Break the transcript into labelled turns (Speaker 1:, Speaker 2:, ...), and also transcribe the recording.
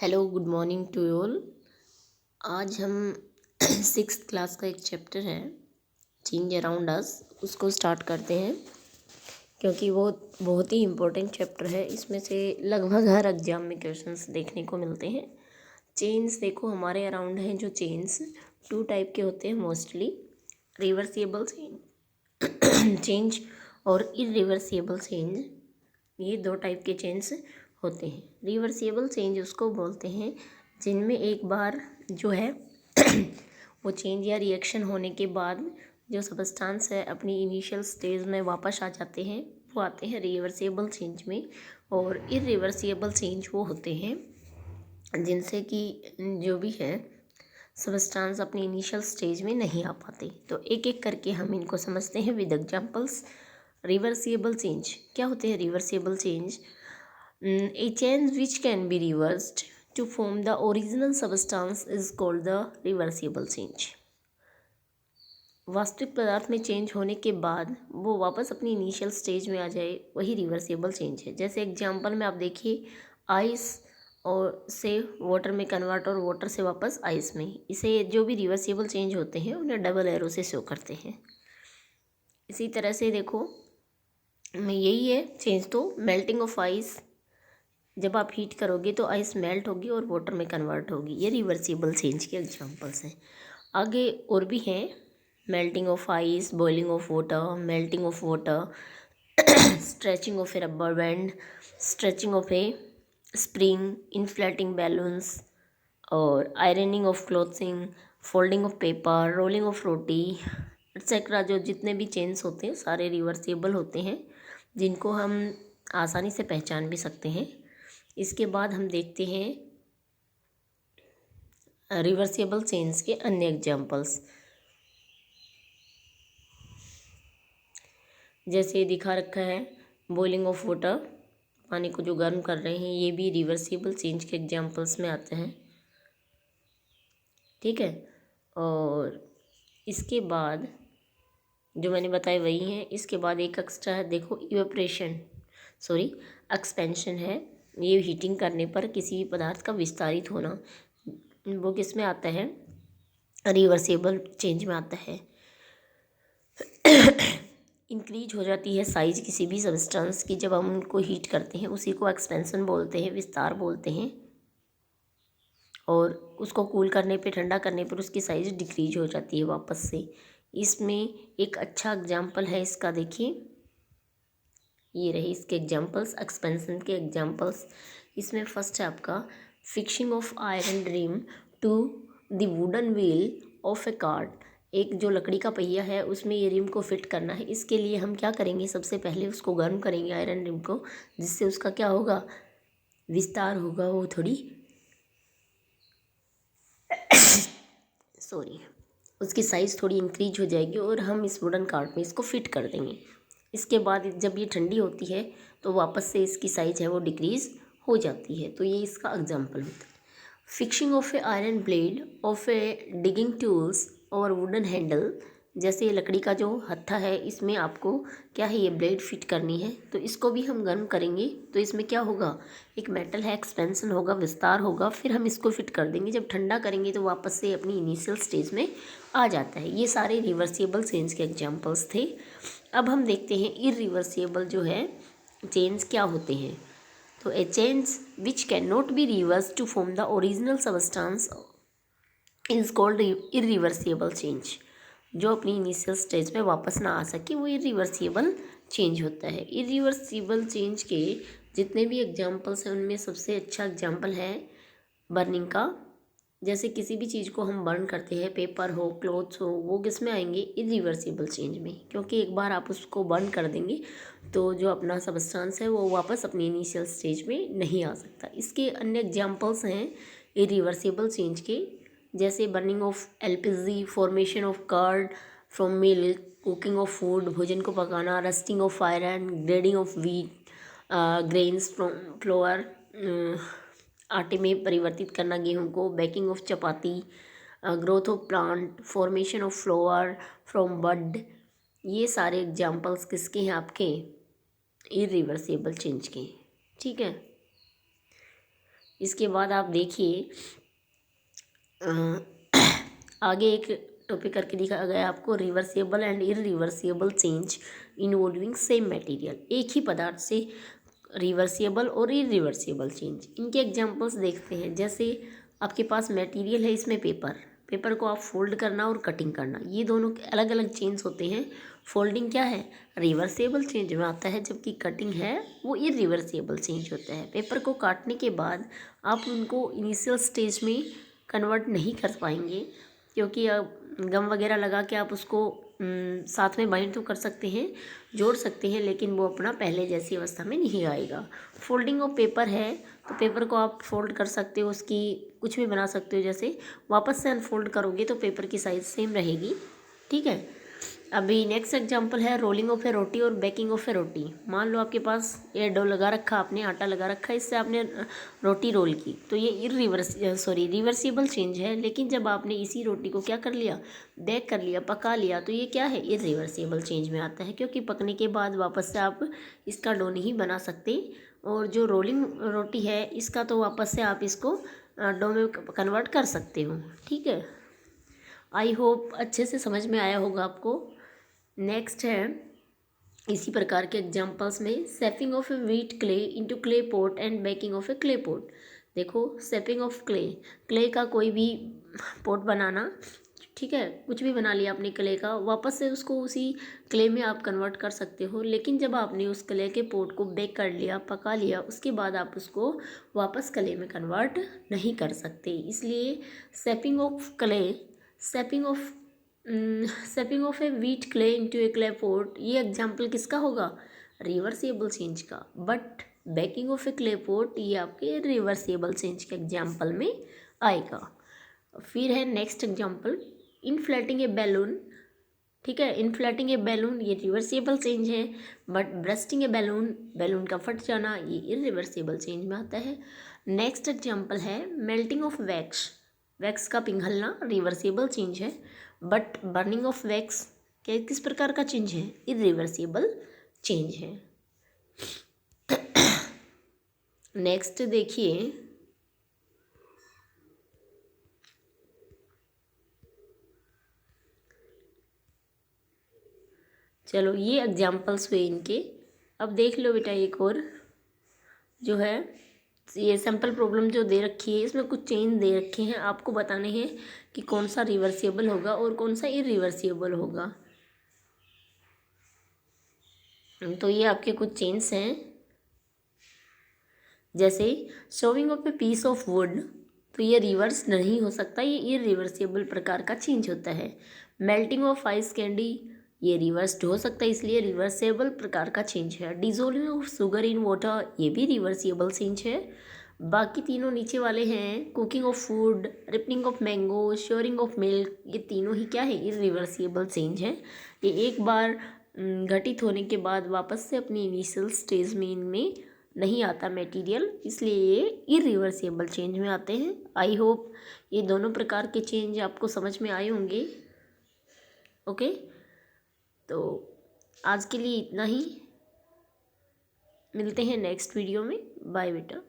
Speaker 1: Hello good morning to all. आज हम six class का एक चैप्टर है चेंज अराउंड अस, उसको स्टार्ट करते हैं क्योंकि वो बहुत ही इम्पोर्टेंट चैप्टर है। इसमें से लगभग हर एग्जाम में क्वेश्चंस देखने को मिलते हैं। चेंज देखो हमारे अराउंड हैं जो चेंज टू टाइप के होते हैं मोस्टली, रिवर्सिबल चेंज और इरिवर्सिबल चेंज। ये दो टाइप के चेंज होते हैं। रिवर्सिबल चेंज उसको बोलते हैं जिनमें एक बार जो है वो चेंज या रिएक्शन होने के बाद जो सबस्टांस है अपनी इनिशियल स्टेज में वापस आ जाते हैं, वो आते हैं रिवर्सिबल चेंज में। और इरिवर्सिबल चेंज वो होते हैं जिनसे कि जो भी है सबस्टांस अपनी इनिशियल स्टेज में नहीं आ पाते। तो एक एक करके हम इनको समझते हैं विद एग्जांपल्स। रिवर्सिबल चेंज क्या होते हैं? Reversible change a change which can be reversed to form the original substance is called the reversible change। वास्तविक पदार्थ में चेंज होने के बाद वो वापस अपनी इनिशियल स्टेज में आ जाए, वही रिवर्सिबल चेंज है। जैसे एग्जांपल में आप देखिए, आइस और से वाटर में कन्वर्ट और वाटर से वापस आइस में, इसे जो भी रिवर्सिबल चेंज होते हैं उन्हें डबल एरो से शो करते हैं। इसी तरह से देखो यही है चेंज। तो मेल्टिंग ऑफ आइस, जब आप हीट करोगे तो आइस मेल्ट होगी और वाटर में कन्वर्ट होगी। ये रिवर्सिबल चेंज के एग्जांपल्स हैं। आगे और भी हैं, melting of ice, boiling of water, melting of water, stretching of a rubber band, stretching of a spring, inflating balloons और ironing of clothing, folding of paper, rolling of roti etcetera. जो जितने भी चेंज होते हैं सारे रिवर्सिबल होते हैं, जिनको हम आसानी से पहचान भी सकते हैं। इसके बाद हम देखते हैं रिवर्सिबल चेंज के अन्य एग्जांपल्स। जैसे दिखा रखा है बॉइलिंग ऑफ वाटर, पानी को जो गर्म कर रहे हैं, ये भी रिवर्सिबल चेंज के एग्जांपल्स में आते हैं। ठीक है, और इसके बाद जो मैंने बताया वही है। इसके बाद एक एक्स्ट्रा है, देखो इवेपोरेशन, सॉरी एक्सपेंशन है। ये हीटिंग करने पर किसी भी पदार्थ का विस्तारित होना, वो किस में आता है? रिवर्सिबल चेंज में आता है। इंक्रीज हो जाती है साइज किसी भी सब्सटेंस की जब हम उनको हीट करते हैं, उसी को एक्सपेंशन बोलते हैं, विस्तार बोलते हैं। और उसको कूल करने पे, ठंडा करने पर उसकी साइज डिक्रीज हो जाती है वापस से। इसमें एक अच्छा एग्जाम्पल है इसका, देखिए ये रहे इसके एग्जाम्पल्स, एक्सपेंशन के एग्जाम्पल्स। इसमें फर्स्ट है आपका fixing of iron rim to the wooden wheel of a cart. एक जो लकड़ी का पहिया है उसमें ये रिम को फिट करना है। इसके लिए हम क्या करेंगे? सबसे पहले उसको गर्म करेंगे आयरन रिम को, जिससे उसका क्या होगा? विस्तार होगा, वो थोड़ी सॉरी उसकी साइज़ थोड़ी इंक्रीज हो जाएगी और हम इस वुडन कार्ट में इसको फिट कर देंगे। इसके बाद जब ये ठंडी होती है तो वापस से इसकी साइज़ है वो डिक्रीज़ हो जाती है। तो ये इसका एग्जाम्पल होता है। Fixing of A iron blade of A digging tools और वुडन हैंडल, जैसे लकड़ी का जो हत्था है, इसमें आपको क्या है? ये ब्लेड फिट करनी है। तो इसको भी हम गर्म करेंगे तो इसमें क्या होगा? एक मेटल है, एक्सपेंशन होगा, विस्तार होगा, फिर हम इसको फिट कर देंगे। जब ठंडा करेंगे तो वापस से अपनी इनिशियल स्टेज में आ जाता है। ये सारे रिवर्सिबल चेंज के एग्जाम्पल्स थे। अब हम देखते हैं इरिवर्सिबल जो है चेंज क्या होते हैं। तो a change which can not be reverse to form the original substance is called irreversible change. जो अपनी इनिशियल स्टेज में वापस ना आ सके वो इरिवर्सिबल चेंज होता है। इरिवर्सिबल चेंज के जितने भी एग्जाम्पल्स हैं उनमें सबसे अच्छा एग्जाम्पल है बर्निंग का। जैसे किसी भी चीज़ को हम बर्न करते हैं, पेपर हो, क्लोथ्स हो, वो किस में आएंगे? इरिवर्सिबल चेंज में, क्योंकि एक बार आप उसको बर्न कर देंगे तो जो अपना सबस्टांस है वो वापस अपनी इनिशियल स्टेज में नहीं आ सकता। इसके अन्य एग्जाम्पल्स हैं इरिवर्सिबल चेंज के, जैसे burning of LPG, formation of curd from milk, cooking of food, भोजन को पकाना, rusting of iron, grinding of wheat grains from flour, आटे में परिवर्तित करना गेहूं को, baking of chapati, growth of plant, formation of flower from bud. ये सारे एग्जाम्पल्स किसके हैं? आपके इरिवर्सिबल चेंज के। ठीक है, इसके बाद आप देखिए आगे एक टॉपिक करके दिखाया गया आपको, reversible and irreversible change involving same material. एक ही पदार्थ से रिवर्सिबल और इरिवर्सिबल चेंज, इनके एग्जांपल्स देखते हैं। जैसे आपके पास मटेरियल है, इसमें पेपर को आप फोल्ड करना और कटिंग करना, ये दोनों अलग अलग चेंज होते हैं। फोल्डिंग क्या है, रिवर्सिबल चेंज में आता है, जबकि कटिंग है वो इरिवर्सिबल चेंज होता है। पेपर को काटने के बाद आप उनको इनिशियल स्टेज में कन्वर्ट नहीं कर पाएंगे, क्योंकि गम वगैरह लगा के आप उसको साथ में बाइंड तो कर सकते हैं, जोड़ सकते हैं, लेकिन वो अपना पहले जैसी अवस्था में नहीं आएगा। फोल्डिंग ऑफ पेपर है तो पेपर को आप फोल्ड कर सकते हो, उसकी कुछ भी बना सकते हो। जैसे वापस से अनफोल्ड करोगे तो पेपर की साइज़ सेम रहेगी, ठीक है। अभी नेक्स्ट एग्जांपल है रोलिंग ऑफ ए रोटी और बेकिंग ऑफ ए रोटी। मान लो आपके पास ये डो लगा रखा, आपने आटा लगा रखा, इससे आपने रोटी रोल की, तो ये रिवर्सिबल चेंज है। लेकिन जब आपने इसी रोटी को क्या कर लिया, बेक कर लिया, पका लिया, तो ये क्या है, इरिवर्सिबल चेंज में आता है, क्योंकि पकने के बाद वापस से आप इसका डो नहीं बना सकते। और जो रोलिंग रोटी है इसका तो वापस से आप इसको डो में कन्वर्ट कर सकते हो, ठीक है। आई होप अच्छे से समझ में आया होगा आपको। नेक्स्ट है इसी प्रकार के एग्जांपल्स में सेपिंग of A wheat clay into clay pot and baking of A clay pot. देखो सेपिंग ऑफ क्ले का कोई भी पॉट बनाना, ठीक है, कुछ भी बना लिया आपने क्ले का, वापस से उसको उसी क्ले में आप कन्वर्ट कर सकते हो। लेकिन जब आपने उस क्ले के पॉट को बेक कर लिया, पका लिया, उसके बाद आप उसको वापस क्ले में कन्वर्ट नहीं कर सकते। इसलिए सेपिंग of A wheat clay into A clay pot, ये एग्जाम्पल किसका होगा, रिवर्सिबल चेंज का। But baking of A clay pot ये आपके रिवर्सिबल चेंज के एग्जाम्पल में आएगा। फिर है नेक्स्ट एग्जाम्पल इनफ्लेटिंग ए बैलून, ठीक है। इनफ्लेटिंग ए बैलून ये रिवर्सिबल चेंज है, बट ब्रस्टिंग ए बैलून का फट जाना ये इरिवर्सिबल चेंज में आता है। नेक्स्ट एग्जाम्पल है मेल्टिंग ऑफ वैक्स का पिघलना रिवर्सिबल चेंज है, बट बर्निंग ऑफ वैक्स किस प्रकार का चेंज है, इरिवर्सिबल चेंज है। नेक्स्ट देखिए चलो ये एग्जाम्पल्स हुए इनके। अब देख लो बेटा एक और जो है, ये सैम्पल प्रॉब्लम जो दे रखी है, इसमें कुछ चेंज दे रखे हैं, आपको बताने हैं कि कौन सा रिवर्सिबल होगा और कौन सा इरिवर्सिबल होगा। तो ये आपके कुछ चेंज हैं, जैसे shoving of a piece of wood, तो ये रिवर्स नहीं हो सकता, ये इरिवर्सिबल प्रकार का चेंज होता है। मेल्टिंग ऑफ आइस कैंडी ये रिवर्स्ड हो सकता है, इसलिए रिवर्सेबल प्रकार का चेंज है। Dissolving of sugar in water ये भी रिवर्सिबल चेंज है। बाकी तीनों नीचे वाले हैं, cooking of food, ripening of mango, souring of milk, ये तीनों ही क्या है, इरिवर्सिबल चेंज है। ये एक बार घटित होने के बाद वापस से अपनी इनिशियल स्टेज में इनमें नहीं आता मटेरियल, इसलिए ये इरिवर्सिबल चेंज में आते हैं। आई होप ये दोनों प्रकार के चेंज आपको समझ में आए होंगे। ओके, तो आज के लिए इतना ही, मिलते हैं नेक्स्ट वीडियो में। बाय बेटा।